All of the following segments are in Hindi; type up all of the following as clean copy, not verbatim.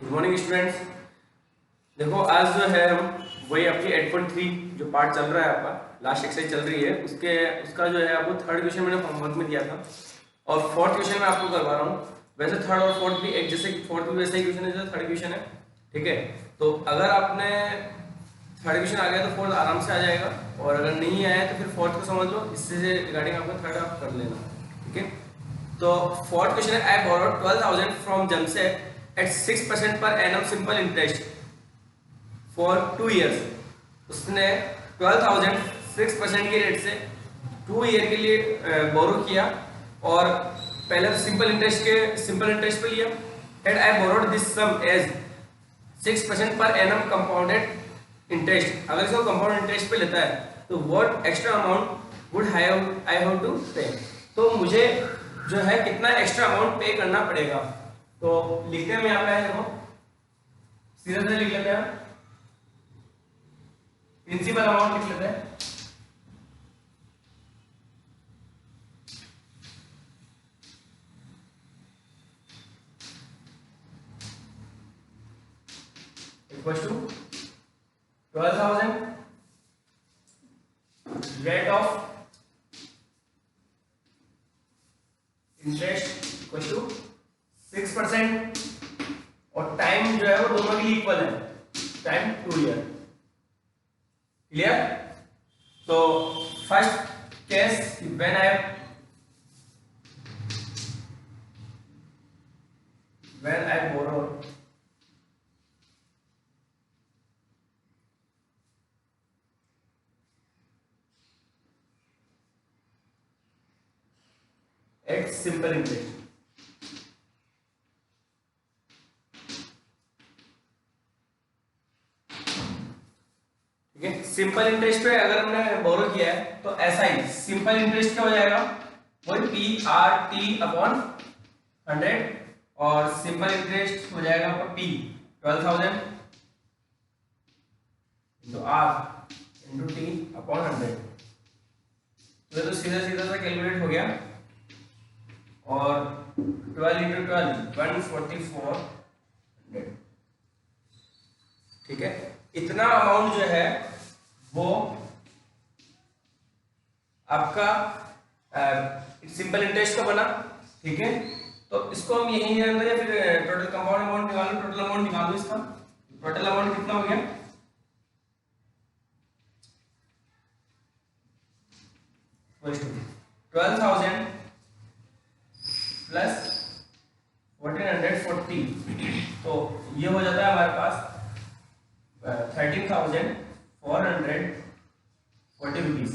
Good morning students. देखो आज जो है हम वही आपकी 8.3 जो पार्ट चल रहा है आपका लास्ट एक्सरसाइज चल रही है उसका जो है आपको थर्ड क्वेश्चन मैंने होमवर्क में दिया था और फोर्थ क्वेश्चन मैं आपको करवा रहा हूँ। वैसे थर्ड और फोर्थ भी एक जैसे फोर्थ भी वैसा ही क्वेश्चन है जैसे थर्ड क्वेश्चन है, ठीक है। तो अगर आपने थर्ड क्वेश्चन आ गया तो फोर्थ आराम से आ जाएगा और अगर नहीं आया तो फिर फोर्थ को समझ लो, इससे रिगार्डिंग आपको थर्ड आप कर लेना, ठीक है। तो फोर्थ क्वेश्चन है, I borrowed 12,000 from Jamshed at 6% per annum simple interest for 2 years. उसने 12,000 6% के रेट से 2 ईयर के लिए बोरो किया और पहले तो सिंपल इंटरेस्ट पे लिया। And I borrowed this sum as 6% per annum compounded interest. अगर इसको कंपाउंड इंटरेस्ट पे लेता है तो what extra amount would I have to pay. तो मुझे जो है कितना एक्स्ट्रा अमाउंट पे करना पड़ेगा। तो लिखने में यहाँ पे है, देखो सीधे से लिख लेते हैं, प्रिंसिपल अमाउंट लिख लेते हैं। Equal to 12,000 rate of interest equal to 6% और टाइम जो है वो दोनों के लिए इक्वल है, टाइम 2 ईयर। क्लियर। तो first case when I borrow at simple interest, ठीक है। सिंपल इंटरेस्ट पे अगर हमने बोरो किया है तो ऐसा ही सिंपल इंटरेस्ट क्या हो जाएगा, वही पी आर टी अपॉन 100 और सिंपल इंटरेस्ट हो जाएगा आपका P 12,000 into R into T upon 100। तो सीधा सीधा सा कैलकुलेट हो गया और 12 इंटू 12 144, ठीक है। इतना अमाउंट जो है वो आपका सिंपल इंटरेस्ट का बना, ठीक है। तो इसको हम यही या फिर टोटल कंपाउंड अमाउंट निकालो, टोटल अमाउंट निकालो इसका। टोटल अमाउंट कितना हो गया, 12,000 प्लस 1440, तो ये हो जाता है हमारे पास 13,440 रुपीज,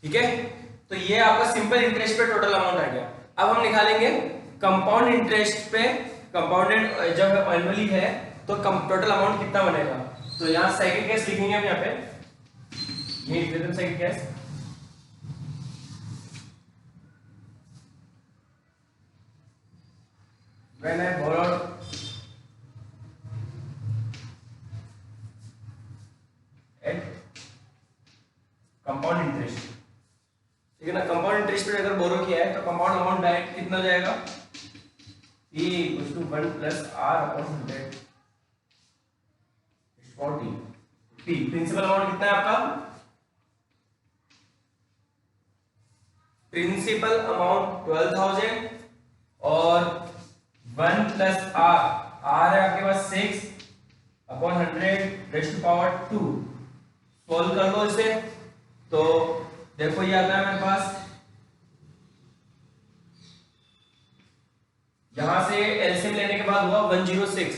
ठीक है। तो ये आपका सिंपल इंटरेस्ट पे टोटल अमाउंट आ गया। अब हम निकालेंगे कंपाउंड इंटरेस्ट पे, कंपाउंडेड जब एनुअली है तो टोटल अमाउंट कितना बनेगा। तो यहाँ सेकंड केस लिखेंगे हम, यहाँ पे ये लिख देते हैं second case. When I borrowed at compound interest, ठीक है ना। कंपाउंड इंटरेस्ट पे अगर बोरो किया है तो कंपाउंड अमाउंट डायरेक्ट कितना हो जाएगा, E equals to 1 plus R upon 100 40। P principal amount कितना है आपका, प्रिंसिपल अमाउंट 12,000 और 1 प्लस R है आपके पास 6 upon 100 raise to power 2। Solve कर लो इसे तो देखो ये आता है मेरे पास, यहां से एलसीएम लेने के बाद हुआ 106,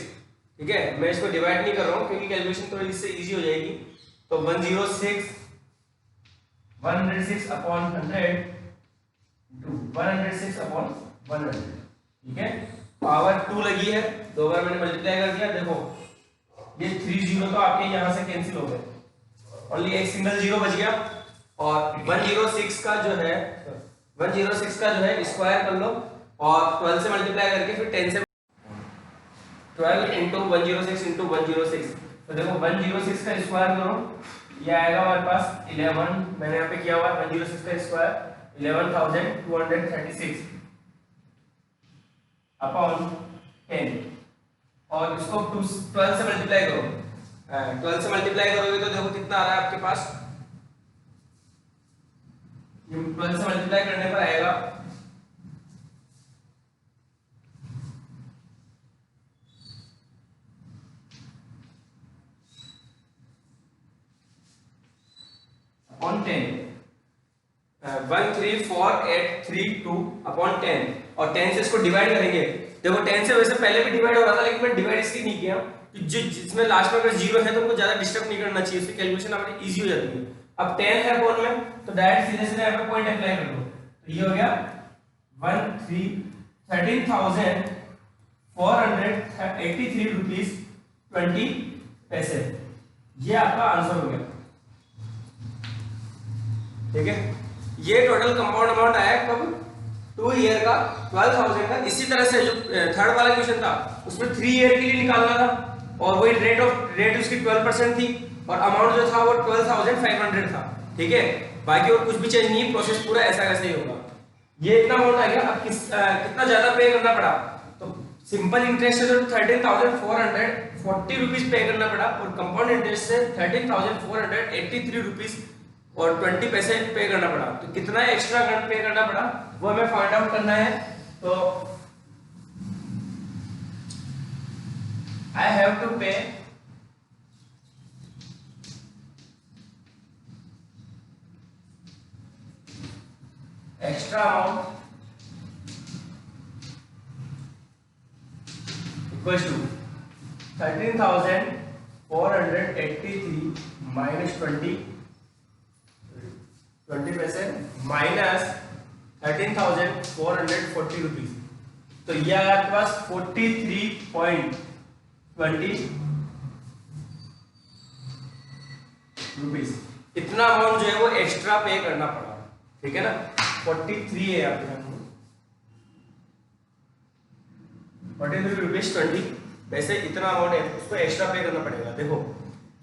ठीक है। मैं इसको डिवाइड नहीं कर रहा हूं क्योंकि कैलकुलेशन थोड़ी इससे इजी हो जाएगी। तो 106 अपॉन 100 इंटू 106 अपॉन 100, ठीक है। पावर 2 लगी है, दो बार मैंने मल्टीप्लाई कर दिया। देखो ये 3 जीरो तो आपके यहां से कैंसिल हो गए, ओनली एक सिंगल जीरो बच गया और 106 का जो है स्क्वायर कर लो और 12 से मल्टीप्लाई करके फिर 10 से 12 इंटू 106 इंटू 106। तो देखो 106 का स्क्वायर करो, ये आएगा हमारे पास 11, मैंने यहाँ पे किया हुआ 106 का स्क्वायर 11,236। अपॉन 10 और इसको 12 से मल्टीप्लाई करो। 12 से मल्टीप्लाई करोगे तो देखो कितना आ रहा है आपके पास, 12 से मल्टीप्लाई करने पर आएगा अपॉन 10, 134,832 अपॉन 10 और 10 से इसको डिवाइड करेंगे। देखो 10 से वैसे पहले भी डिवाइड हो रहा था, लेकिन मैं डिवाइड इसलिए नहीं किया कि जिसमें लास्ट में अगर जीरो है तो उनको ज्यादा डिस्टर्ब नहीं करना चाहिए, उसकी कैलकुलेशन हमारी इजी हो जाती है। अब 10 है अपॉन में तो डायरेक्ट सीधे सीधे यहाँ पे पॉइंट अप्लाई कर दो, तो ये हो गया 13,483 रुपीज 20 पैसे। ये आपका आंसर हो गया, ठीक है। ये टोटल कंपाउंड अमाउंट आया कब, 2 ईयर का 12,000 का। इसी तरह से जो थर्ड वाला क्वेश्चन था उसमें 3 ईयर के लिए निकालना था और वही रेट उसकी 12% थी और अमाउंट जो था वो 12,500 था, ठीक है। बाकी और कुछ भी चेंज नहीं, प्रोसेस पूरा ऐसा कैसे ही होगा। ये इतना अमाउंट आ गया। अब कितना ज्यादा पे करना पड़ा, तो सिंपल इंटरेस्ट से तो 13,440 रुपीज पे करना पड़ा और कंपाउंड इंटरेस्ट से 13,483 रुपीज और 20 पैसे पे करना पड़ा। तो कितना एक्स्ट्रा पे करना पड़ा वो हमें फाइंड आउट करना है। तो I have to pay extra amount equals to 13,483 minus 20 पैसे माइनस 13,440 रुपीज। तो ये आया आपके पास 43.20 रुपीज। इतना अमाउंट जो है वो एक्स्ट्रा पे करना पड़ा, ठीक है ना। 43 है आपके पास 43 रुपीज 20 पैसे, इतना अमाउंट है उसको एक्स्ट्रा पे करना पड़ेगा। देखो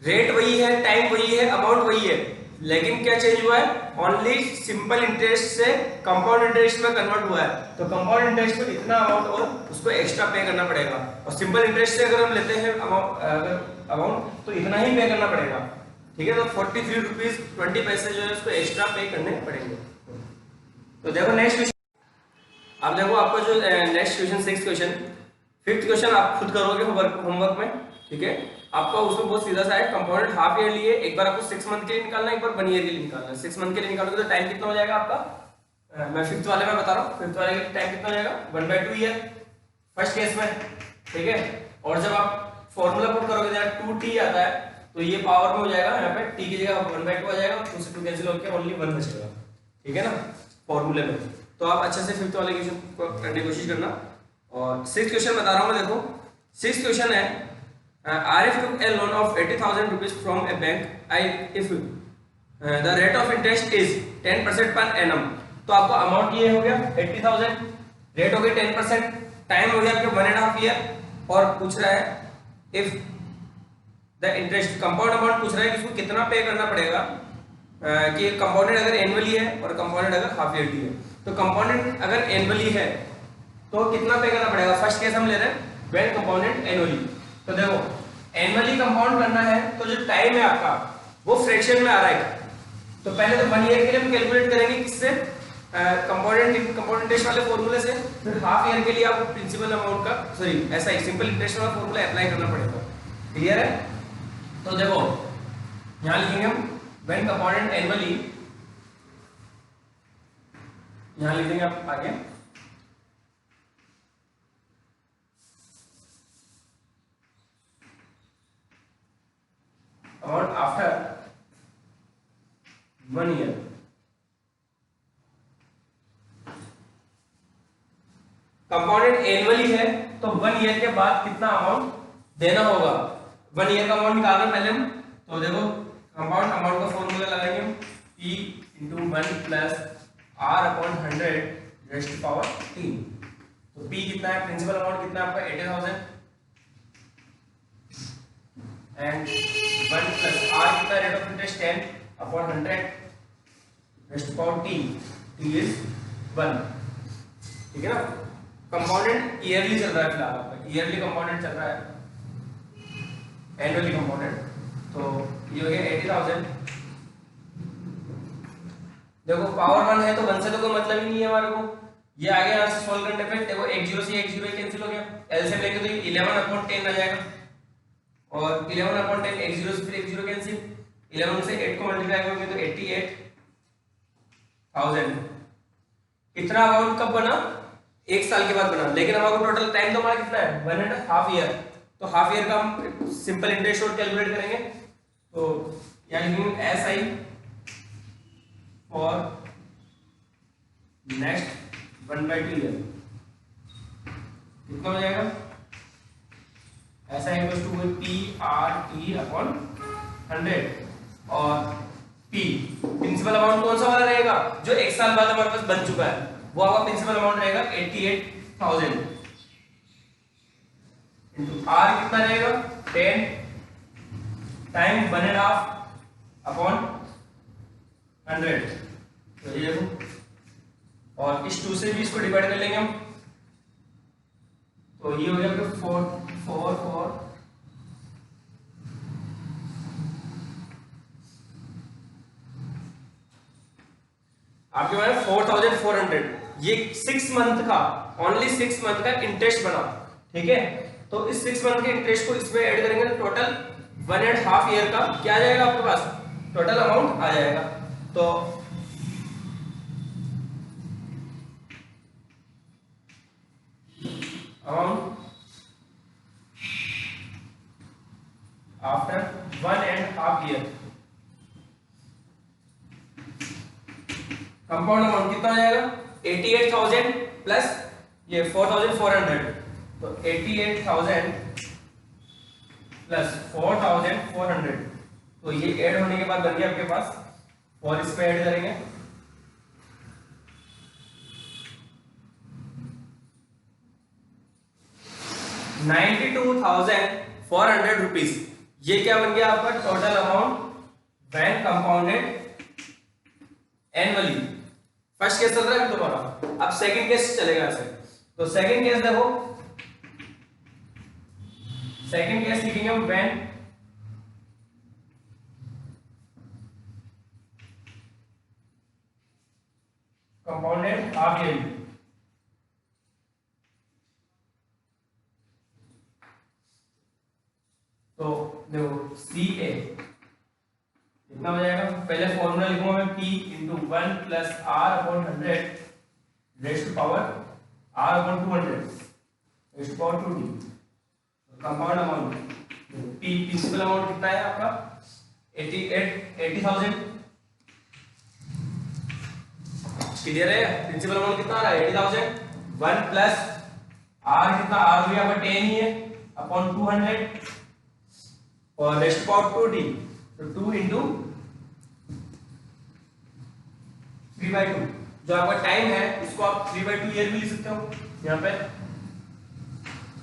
रेट वही है, टाइम वही है, अमाउंट वही है, लेकिन क्या चेंज हुआ है, ओनली सिंपल इंटरेस्ट से कंपाउंड इंटरेस्ट में कन्वर्ट हुआ है। तो कंपाउंड इंटरेस्ट को इतना अमाउंट और उसको एक्स्ट्रा पे करना पड़ेगा और सिंपल इंटरेस्ट से अगर हम लेते हैं अमाउंट तो इतना ही पे करना पड़ेगा, ठीक है। तो 43 रुपीज 20 पैसे जो है उसको एक्स्ट्रा पे करने पड़ेंगे। तो देखो नेक्स्ट क्वेश्चन, अब देखो आपका जो next question 6th question, 5th question आप खुद करोगे होमवर्क में, ठीक है। आपका उसमें बहुत सीधा सा है, कंपोनेंट हाफ ईयर लिए, एक बार आपको 6 मंथ के लिए निकालना है, एक बार 1 ईयर के लिए निकालना है। 6 मंथ के लिए निकालोगे तो टाइम कितना हो जाएगा आपका, मैं 5th वाले में बता रहा हूँ, 5th वाले के लिए टाइम कितना हो जाएगा 1/2 ईयर फर्स्ट केस में, ठीक है। और जब आप फॉर्मूला पुट करोगे जहाँ 2t आता है तो ये पावर में हो जाएगा, यहाँ पे t की जगह 1/2 आ जाएगा, 2 से 2 कैंसिल होकर ओनली 1 बचेगा, ठीक है ना, फॉर्मूले में। तो आप अच्छे से 5th वाले क्वेश्चन को करने की कोशिश करना। और 6th क्वेश्चन बता रहा हूँ मैं, देखो 6th क्वेश्चन है, Arif took a loan of 80,000 rupees from a bank. If the rate of interest is 10% per annum, तो आपको अमाउंट ये हो गया 80,000, रेट हो गया 10%, टाइम हो गया आपके 1.5 ईयर और पूछ रहा है if the interest compound amount पूछ रहा है कि इसको कितना पे करना पड़ेगा, कि कंपाउंडेड अगर एनुअली है और कंपाउंडेड अगर हाफ ईयरली है। तो कंपाउंडेड अगर एनुअली है तो कितना पे करना पड़ेगा, फर्स्ट केस हम ले रहे हैं व्हेन कंपाउंडेड एनुअली। तो देखो एनुअली कंपाउंड करना है तो जो टाइम है आपका वो फ्रैक्शन में आ रहा है। तो पहले तो 1 ईयर के लिए हम कैलकुलेट करेंगे किससे, कंपाउंडेड इंटरेस्ट वाले फॉर्मूले से, फिर हाफ ईयर के लिए आपको प्रिंसिपल अमाउंट का ऐसा ही सिंपल इंटरेस्ट वाला फॉर्मूला अप्लाई करना पड़ेगा, क्लियर है। तो देखो यहां लिखेंगे हम व्हेन कंपाउंडेड एनुअली, यहां लिखेंगे आप आगे amount after 1 year। Compounded annually है तो 1 ईयर के बाद कितना अमाउंट देना होगा, 1 ईयर का अमाउंट निकालना पहले हम। तो देखो कंपाउंड अमाउंट का फॉर्मूला लगाएंगे हम, p × 1 + r/100 raised to power 3। तो p कितना है, प्रिंसिपल अमाउंट कितना है आपका 80,000 एंड 1 + r कितना, rate of interest 10/100 raised to power t, t is 1, ठीक है ना। कंपाउंडेड ईयरली चल रहा है फिलहाल आपका, ईयरली कंपाउंडेड चल रहा है, एनुअली कंपाउंडेड। तो ये हो गया 80,000। देखो पावर 1 है तो 1 से तो कोई मतलब ही नहीं है हमारे को, ये आगे यहाँ से सॉल्व करने पे देखो 1 0 से 1 0 कैंसिल हो गया, एलसीएम लेंगे तो 11/10 आ जाएगा, और 11/10 1 0 से फिर 1 0 कैंसिल, 11 से 8 को मल्टीप्लाई करोगे तो 88,000। कितना अमाउंट कब बना? 1 साल के बाद बना, लेकिन हमारा टोटल टाइम तो हमारा कितना है 1.5 ईयर, तो हाफ ईयर का हम सिंपल इंटरेस्ट रेट कैलकुलेट करेंगे। तो यहाँ लिखेंगे S I for next 1/2 year, कितना हो जाएगा? ऐसा equals to P R T upon 100, और पी प्रिंसिपल अमाउंट कौन सा वाला रहेगा जो 1 साल बाद हमारे पास बन चुका है, वो आपका प्रिंसिपल अमाउंट रहेगा 88,000 इंटू आर कितना रहेगा 10 टाइम 1.5 अपॉन 100, तो ये देखो, और इस 2 से भी इसको डिवाइड कर लेंगे हम, तो ये हो गया आपका 4 आपके पास 4,400, ये 6 मंथ का, ओनली 6 मंथ का इंटरेस्ट बना, ठीक है। तो इस 6 मंथ के इंटरेस्ट को इसमें ऐड करेंगे तो टोटल 1.5 ईयर का क्या आ जाएगा आपके पास, टोटल अमाउंट आ जाएगा। तो amount after 1.5 year, compound amount कितना आ जाएगा 88,000 प्लस ये 4,400, तो 88,000 प्लस 4,400, तो ये ऐड होने के बाद बन गया आपके पास, और इसमें ऐड करेंगे 92,400 रुपीज। ये क्या बन गया आपका total amount when compounded annually. First case चल रहा है तुम्हारा, अब सेकंड केस चलेगा ऐसे। तो सेकंड केस देखो, सेकंड केस लिखेंगे हम व्हेन कंपाउंडेड हाफ ईयरली। तो देखो सी ए कितना हो जाएगा, पहले फॉर्मूला लिखूंगा मैं P into 1 plus R upon 100 rest to power R upon 200 rest to power 2t। Compound amount P principal amount कितना है आपका 80,000, क्लियर है। प्रिंसिपल अमाउंट कितना आ रहा है 80,000, 1 प्लस आर कितना, आर भी आपका 10 ही है अपॉन 200 और रेस्ट पावर 2t, तो 2 इंटू 3/2, जो आपका टाइम है इसको आप 3/2 ईयर भी लिख सकते हो यहाँ पे,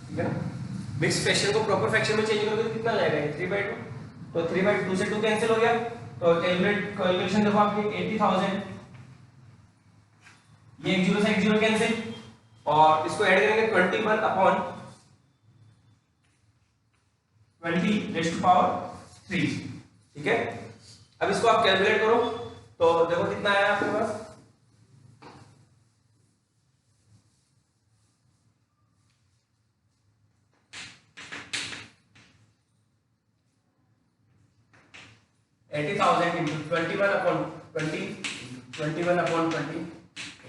ठीक है ना। मिक्स फ्रैक्शन को प्रॉपर फ्रैक्शन में चेंज करोगे तो कितना आ जाएगा 3/2, तो 3/2 से 2 कैंसिल हो गया, तो कैलकुलेशन देखो आपकी 80,000, ये 1 0 से 1 0 कैंसिल, और इसको ऐड करेंगे 21 अपॉन 20 रेस्ट टू पावर 3, ठीक है। अब इसको आप कैलकुलेट करो तो देखो कितना आया आपके पास, $80,000 इंटू 21 अपॉन 20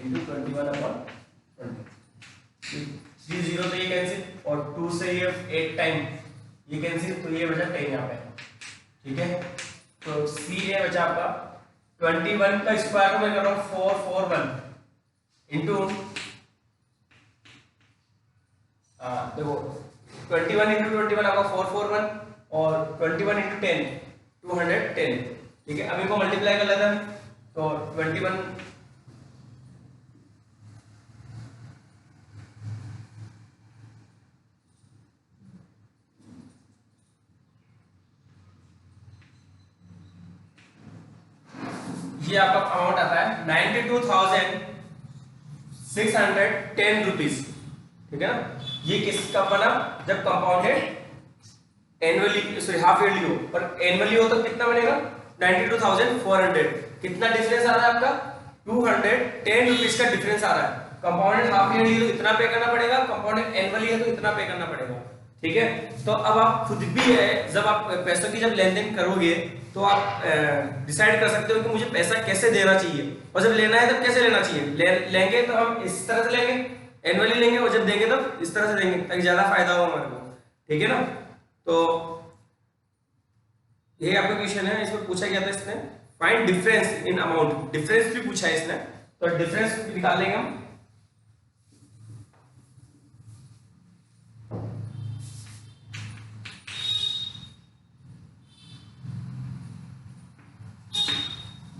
इंटू 21 अपॉन 20, 3 0 तो ये कैंसिल, और 2 से ये 8 टाइम ये कैंसिल, तो ये बचा 10 यहाँ पे, ठीक है। तो सी ए बचा आपका 21 का स्क्वायर को मैं कर रहा हूँ 441 इंटू देखो 21 इंटू 21 आपका 441 और 21 इंटू 10 210, ठीक है। अब इनको मल्टीप्लाई कर लेते हैं, तो 21 ये आपका अमाउंट आता है 92,610 रुपीज, ठीक है ना। ये केस कब बना, जब compounded annually sorry half yearly हो, पर एनुअली हो तो कितना बनेगा 92,400। कितना डिफरेंस आ रहा है आपका 210 रुपीज का डिफरेंस आ रहा है। कंपाउंडेड हाफ ईयरली तो इतना पे करना पड़ेगा, कंपाउंडेड एनुअली है तो इतना पे करना पड़ेगा, ठीक है। तो अब आप खुद भी है, जब आप पैसों की जब लेन देन करोगे तो आप डिसाइड कर सकते हो कि मुझे पैसा कैसे देना चाहिए, और जब लेना है तब कैसे लेना चाहिए। लेंगे तो हम इस तरह से लेंगे, एनुअली लेंगे, और जब देंगे तब इस तरह से देंगे ताकि ज्यादा फायदा हो हमारे को, ठीक है ना। तो ये आपका क्वेश्चन है, इसमें पूछा गया था इसने find difference in amount, difference भी पूछा है इसने, तो डिफरेंस निकालेंगे हम।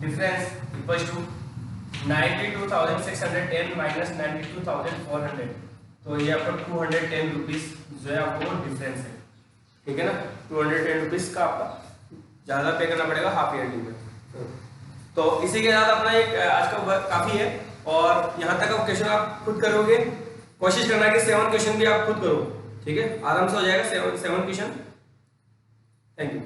डिफरेंस इक्वल्स टू 92,610 माइनस 92,400, तो ये आपका 210 रुपीज जो है आपको डिफरेंस है, ठीक है ना। 210 रुपीज का आपका ज्यादा पे करना पड़ेगा हाफ ईयरली में। तो इसी के साथ अपना एक आज का वर्क काफी है, और यहाँ तक आप क्वेश्चन आप खुद करोगे, कोशिश करना है कि 7 क्वेश्चन भी आप खुद करो, ठीक है, आराम से हो जाएगा 7 क्वेश्चन। Thank you.